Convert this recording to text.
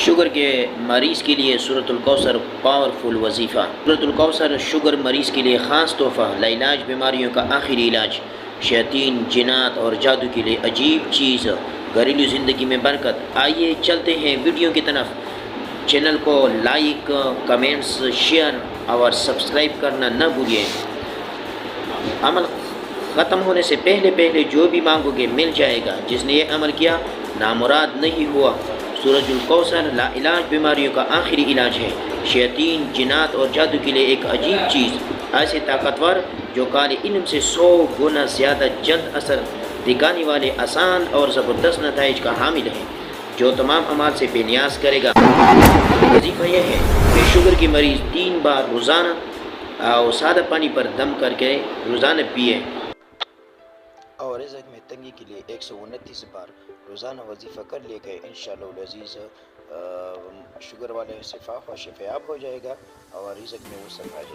Sugar کے مریض کے لیے سورۃ الکوثر پاورفل وظیفہ۔ سورۃ الکوثر شوگر مریض کے لیے خاص تحفہ، لاعلاج بیماریوں کا آخری علاج، شیاطین، جنات اور جادو کے لیے عجیب چیز، گھریلو زندگی میں برکت۔ آئیے چلتے ہیں ویڈیو کی طرف۔ چینل کو لائک، کمنٹس، شیئر اور سبسکرائب کرنا نہ بھولیں۔ عمل ختم ہونے سے پہلے جو بھی مانگو گے مل جائے گا۔ جس نے یہ عمل کیا نامراد نہیں ہوا۔ سورۃ الکوثر لاعلاج بیماریوں کا آخری علاج ہے، شیاطین، جنات اور جادو کے لیے ایک عجیب چیز، ایسے طاقتور جو کالے علم سے 100 گنا زیادہ جلد اثر دکھانے والے آسان اور زبردست نتائج کا حامل ہے، جو تمام اعمال سے بے نیاز کرے گا۔ وظیفہ یہ ہے کہ شوگر کے مریض 3 بار روزانہ اور سادہ پانی پر دم کر کے روزانہ پیے، اور رزق میں تنگی کے لیے 129 بار روزانہ وظیفہ کر لے گئے۔ انشاءاللہ العزیز شوگر والے شفا و شفیاب ہو جائے گا اور رزق میں وسعت آ جائے گا۔